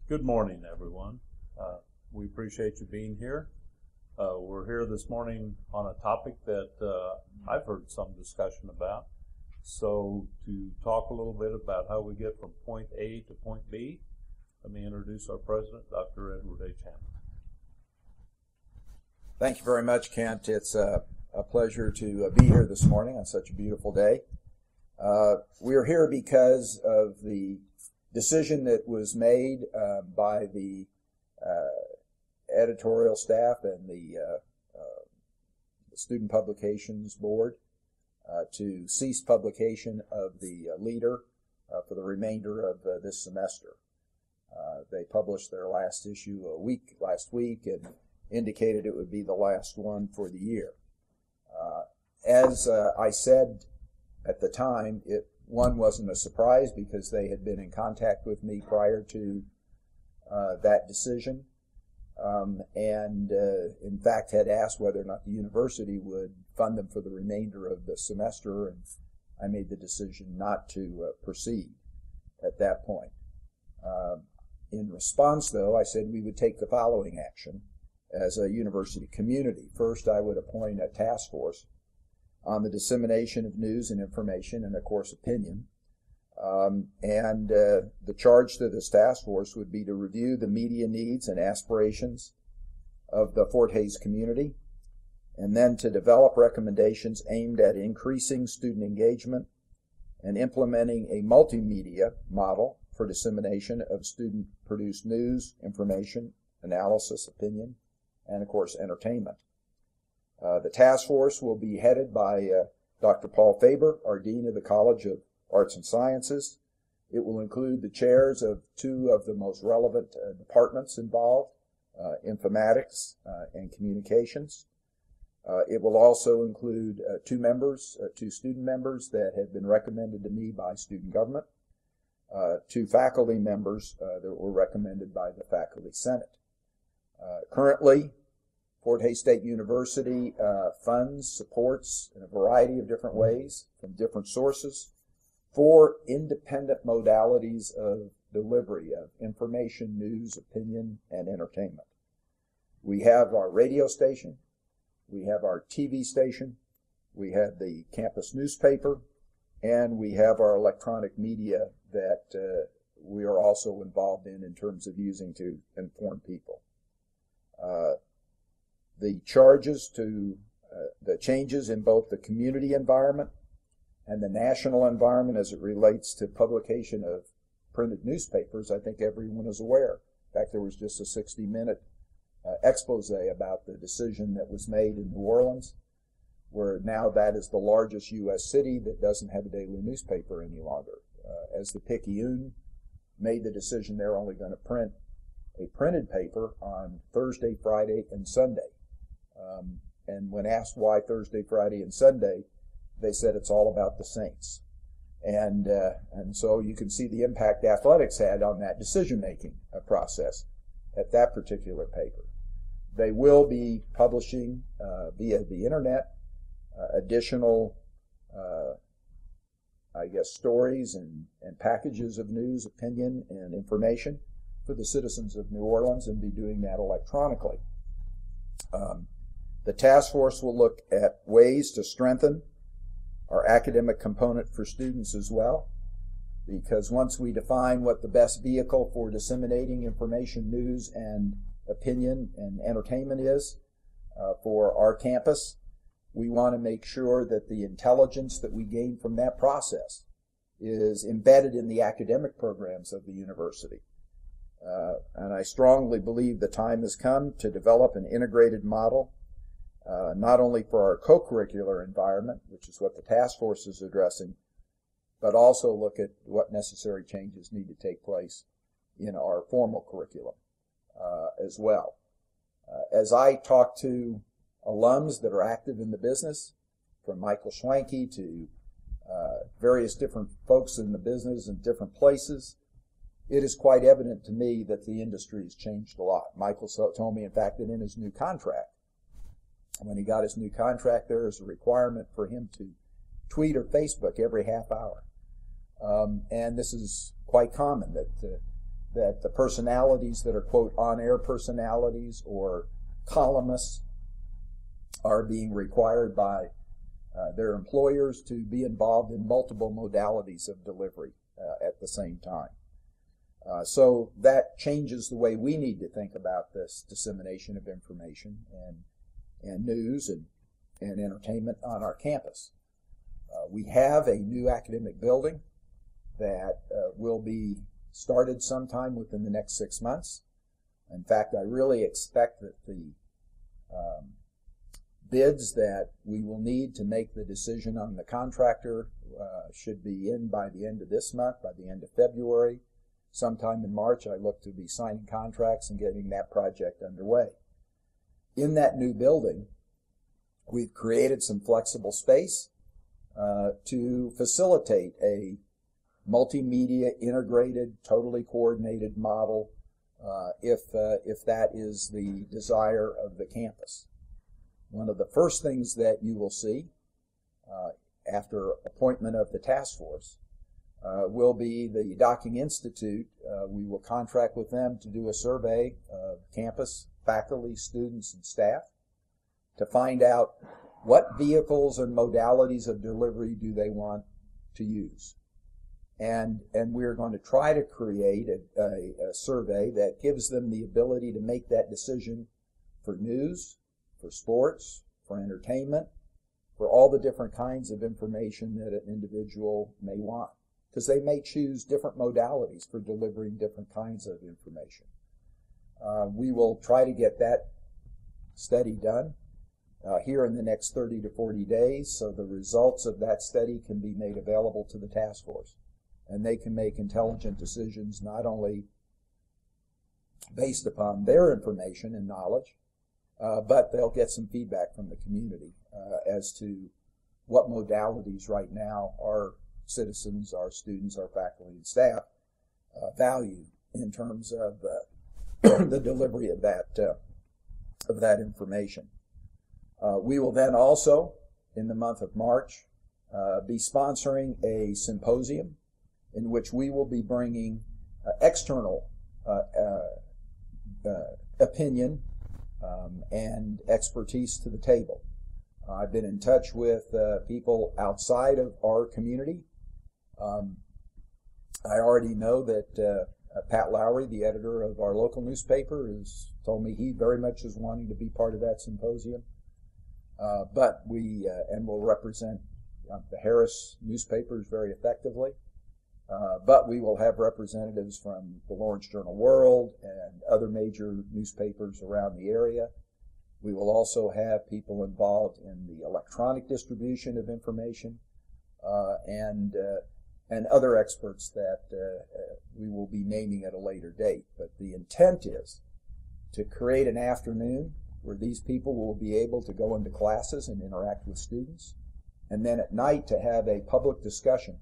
Good morning, everyone. We appreciate you being here. We're here this morning on a topic that I've heard some discussion about. So to talk a little bit about how we get from point A to point B, let me introduce our president, Dr. Edward H. Hammond. Thank you very much, Kent. It's a pleasure to be here this morning on such a beautiful day. We're here because of the decision that was made by the editorial staff and the Student Publications Board to cease publication of the Leader for the remainder of this semester. They published their last issue last week and indicated it would be the last one for the year. As I said at the time, one wasn't a surprise because they had been in contact with me prior to that decision, and in fact had asked whether or not the university would fund them for the remainder of the semester, and I made the decision not to proceed at that point. In response, though, I said we would take the following action as a university community. First, I would appoint a task force on the dissemination of news and information and, of course, opinion. The charge to this task force would be to review the media needs and aspirations of the Fort Hays community, and then to develop recommendations aimed at increasing student engagement and implementing a multimedia model for dissemination of student-produced news, information, analysis, opinion, and, of course, entertainment. The task force will be headed by Dr. Paul Faber, our Dean of the College of Arts and Sciences. It will include the chairs of two of the most relevant departments involved, informatics and communications. It will also include two student members that have been recommended to me by student government, two faculty members that were recommended by the Faculty Senate. Currently, Fort Hays State University funds, supports in a variety of different ways from different sources 4 independent modalities of delivery of information, news, opinion, and entertainment. We have our radio station, we have our TV station, we have the campus newspaper, and we have our electronic media that we are also involved in terms of using to inform people. The charges to the changes in both the community environment and the national environment as it relates to publication of printed newspapers, I think everyone is aware. In fact, there was just a 60-minute expose about the decision that was made in New Orleans, where now that is the largest U.S. city that doesn't have a daily newspaper any longer. As the Picayune made the decision they're only going to print a printed paper on Thursday, Friday, and Sunday. And when asked why Thursday, Friday, and Sunday, they said it's all about the Saints. And so you can see the impact athletics had on that decision-making process at that particular paper. They will be publishing via the internet additional, stories and packages of news, opinion, and information for the citizens of New Orleans, and be doing that electronically. The task force will look at ways to strengthen our academic component for students as well, because once we define what the best vehicle for disseminating information, news, and opinion and entertainment is for our campus, we want to make sure that the intelligence that we gain from that process is embedded in the academic programs of the university. And I strongly believe the time has come to develop an integrated model, not only for our co-curricular environment, which is what the task force is addressing, but also look at what necessary changes need to take place in our formal curriculum as well. As I talk to alums that are active in the business, from Michael Schwanke to various different folks in the business in different places, it is quite evident to me that the industry has changed a lot. Michael told me, in fact, that in his new contract, when he got his new contract, there is a requirement for him to tweet or Facebook every half hour. And this is quite common, that that the personalities that are, quote, on-air personalities or columnists are being required by their employers to be involved in multiple modalities of delivery at the same time. So that changes the way we need to think about this dissemination of information and news and entertainment on our campus. We have a new academic building that will be started sometime within the next 6 months. In fact, I really expect that the bids that we will need to make the decision on the contractor should be in by the end of this month, by the end of February. Sometime in March, I look to be signing contracts and getting that project underway. In that new building, we've created some flexible space to facilitate a multimedia integrated, totally coordinated model if that is the desire of the campus. One of the first things that you will see after appointment of the task force will be the Docking Institute. We will contract with them to do a survey of campus faculty, students, and staff to find out what vehicles and modalities of delivery do they want to use. And we're going to try to create a survey that gives them the ability to make that decision for news, for sports, for entertainment, for all the different kinds of information that an individual may want, because they may choose different modalities for delivering different kinds of information. We will try to get that study done here in the next 30 to 40 days, so the results of that study can be made available to the task force, and they can make intelligent decisions not only based upon their information and knowledge, but they'll get some feedback from the community as to what modalities right now our citizens, our students, our faculty and staff value in terms of the delivery of that information. We will then also, in the month of March, be sponsoring a symposium in which we will be bringing external opinion and expertise to the table. I've been in touch with people outside of our community. I already know that Pat Lowry, the editor of our local newspaper, has told me he very much is wanting to be part of that symposium. But we will represent the Harris newspapers very effectively. But we will have representatives from the Lawrence Journal-World and other major newspapers around the area. We will also have people involved in the electronic distribution of information and other experts that we will be naming at a later date. But the intent is to create an afternoon where these people will be able to go into classes and interact with students, and then at night to have a public discussion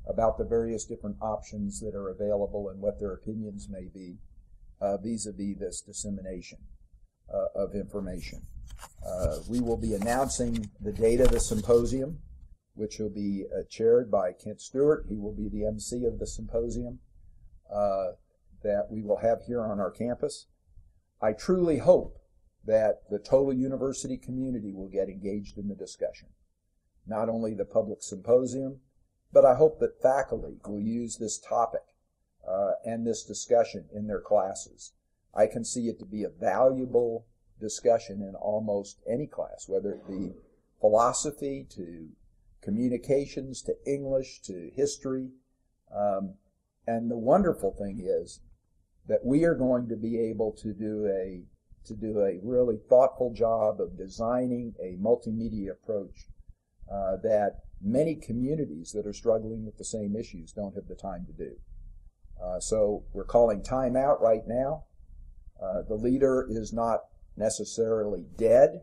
about the various different options that are available and what their opinions may be vis-a-vis this dissemination of information. We will be announcing the date of the symposium, which will be chaired by Kent Stewart. He will be the MC of the symposium that we will have here on our campus. I truly hope that the total university community will get engaged in the discussion. Not only the public symposium, but I hope that faculty will use this topic and this discussion in their classes. I can see it to be a valuable discussion in almost any class, whether it be philosophy to communications to English to history. And the wonderful thing is that we are going to be able to do a really thoughtful job of designing a multimedia approach that many communities that are struggling with the same issues don't have the time to do. So we're calling time out right now. The leader is not necessarily dead,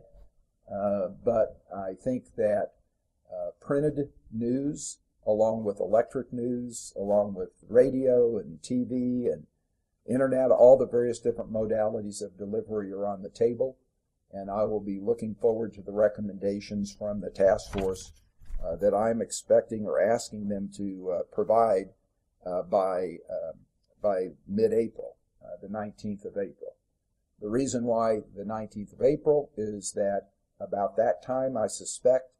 but I think that printed news, along with electric news, along with radio and TV and internet, all the various different modalities of delivery are on the table, and I will be looking forward to the recommendations from the task force that I'm expecting or asking them to provide by by mid-April, the 19th of April. The reason why the 19th of April is that about that time, I suspect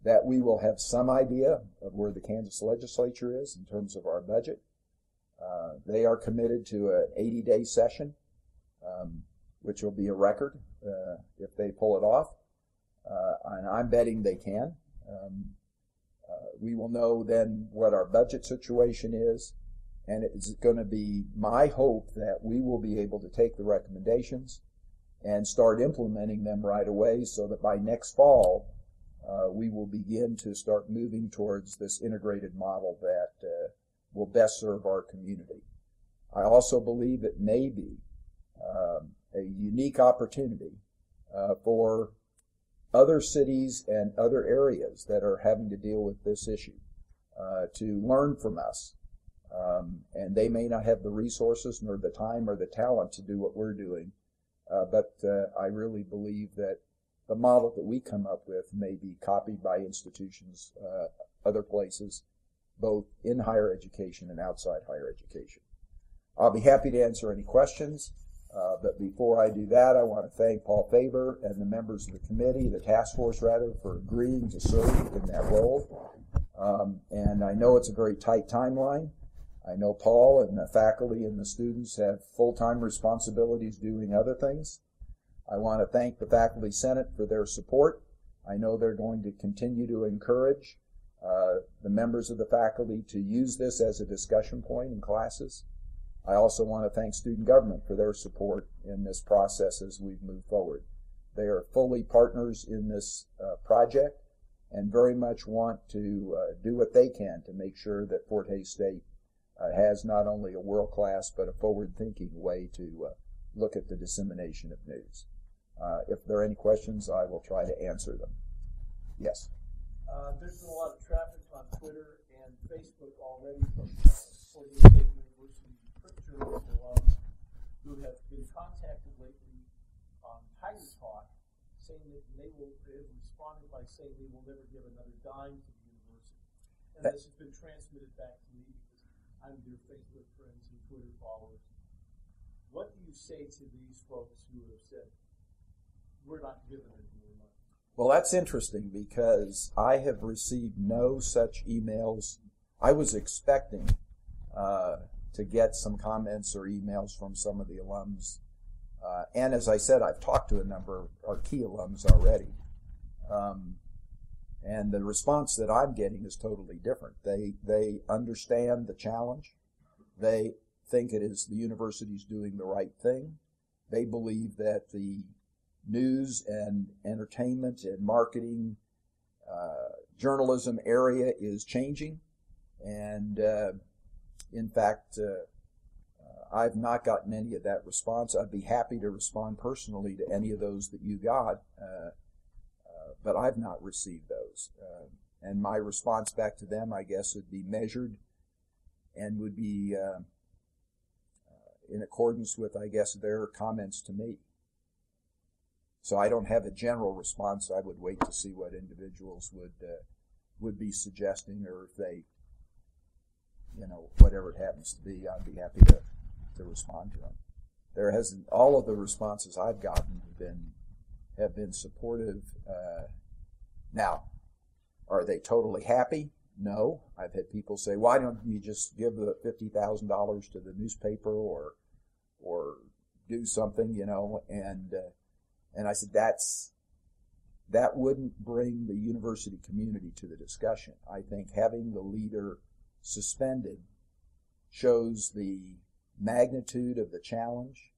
that we will have some idea of where the Kansas legislature is in terms of our budget. They are committed to an 80-day session, which will be a record if they pull it off. And I'm betting they can. We will know then what our budget situation is, and it's going to be my hope that we will be able to take the recommendations and start implementing them right away so that by next fall, we will begin to start moving towards this integrated model that will best serve our community. I also believe it may be a unique opportunity for other cities and other areas that are having to deal with this issue to learn from us. And they may not have the resources nor the time or the talent to do what we're doing, but I really believe that the model that we come up with may be copied by institutions, other places, both in higher education and outside higher education. I'll be happy to answer any questions, but before I do that, I want to thank Paul Faber and the members of the committee, the task force rather, for agreeing to serve in that role. And I know it's a very tight timeline. I know Paul and the faculty and the students have full-time responsibilities doing other things. I want to thank the Faculty Senate for their support. I know they're going to continue to encourage the members of the faculty to use this as a discussion point in classes. I also want to thank student government for their support in this process as we've moved forward. They are fully partners in this project and very much want to do what they can to make sure that Fort Hays State has not only a world-class but a forward-thinking way to look at the dissemination of news. If there are any questions, I will try to answer them. Yes? There's been a lot of traffic on Twitter and Facebook already from Fort Hays State University journalists and alums who have been contacted lately on Tiger Talk, saying that they have responded by saying they will never give another dime to the university. And this has been transmitted back to me because I'm their Facebook friends and Twitter followers. What do you say to these folks who have said, we're not giving it more money? Well, that's interesting because I have received no such emails. I was expecting to get some comments or emails from some of the alums. And as I said, I've talked to a number of our key alums already. And the response that I'm getting is totally different. They understand the challenge. They think it is the university's doing the right thing. They believe that the news and entertainment and marketing journalism area is changing. And in fact, I've not gotten any of that response. I'd be happy to respond personally to any of those that you got, but I've not received those. And my response back to them, I guess, would be measured and would be in accordance with, I guess, their comments to me. So I don't have a general response. I would wait to see what individuals would be suggesting, or if they, whatever it happens to be, I'd be happy to respond to them. There hasn't, all of the responses I've gotten have been supportive. Now, are they totally happy? No. I've had people say, why don't you just give the $50,000 to the newspaper or do something, and I said, that wouldn't bring the university community to the discussion. I think having the leader suspended shows the magnitude of the challenge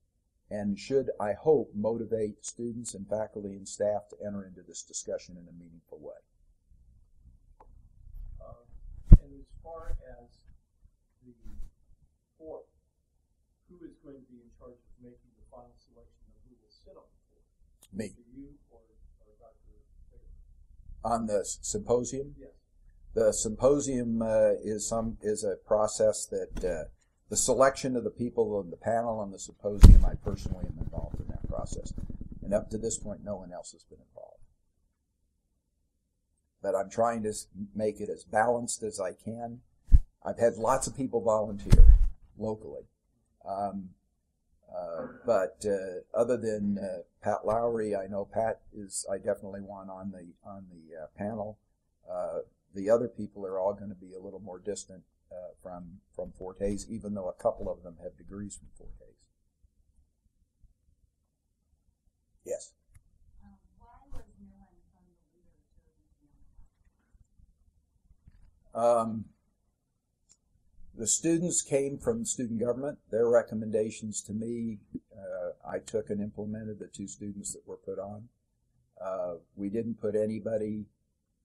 and should, I hope, motivate students and faculty and staff to enter into this discussion in a meaningful way. And as far as the board, who is going to be in charge of making the final selection of who will sit on the board? Me. You or Dr. Faber? On the symposium? Yes. The symposium is a process that the selection of the people on the panel on the symposium, I personally am involved in that process. And up to this point, no one else has been involved. But I'm trying to make it as balanced as I can. I've had lots of people volunteer. locally. But other than Pat Lowry, I know Pat I definitely want on the panel. The other people are all going to be a little more distant from Fort Hays, even though a couple of them have degrees from Fort Hays. Yes. Why was no one from the leader chosen? The students came from student government. Their recommendations to me, I took and implemented the 2 students that were put on. We didn't put anybody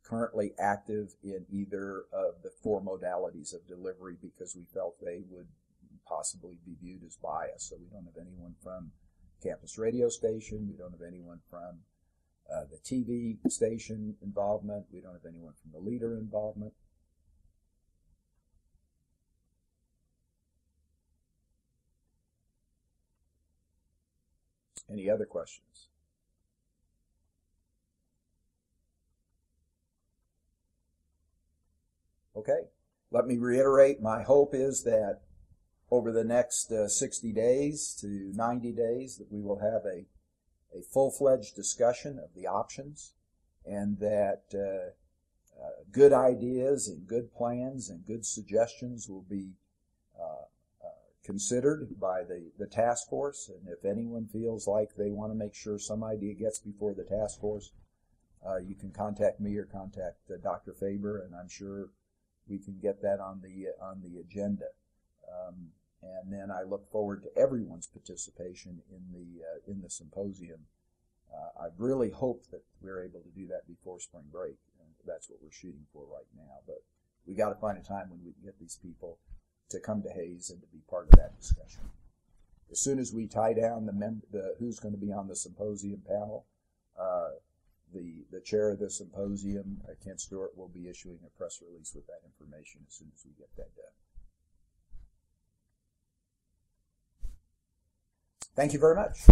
currently active in either of the 4 modalities of delivery because we felt they would possibly be viewed as biased. So we don't have anyone from campus radio station. We don't have anyone from the TV station involvement. We don't have anyone from the leader involvement. Any other questions? Okay. Let me reiterate, my hope is that over the next 60 days to 90 days that we will have a full-fledged discussion of the options, and that good ideas and good plans and good suggestions will be considered by the task force. And if anyone feels like they want to make sure some idea gets before the task force, you can contact me or contact Dr. Faber, and I'm sure we can get that on the agenda. And then I look forward to everyone's participation in the symposium. I really hope that we're able to do that before spring break, and that's what we're shooting for right now. But we got to find a time when we can get these people to come to Hays and to be part of that discussion. As soon as we tie down who's going to be on the symposium panel, the chair of the symposium, Kent Stewart, will be issuing a press release with that information as soon as we get that done. Thank you very much.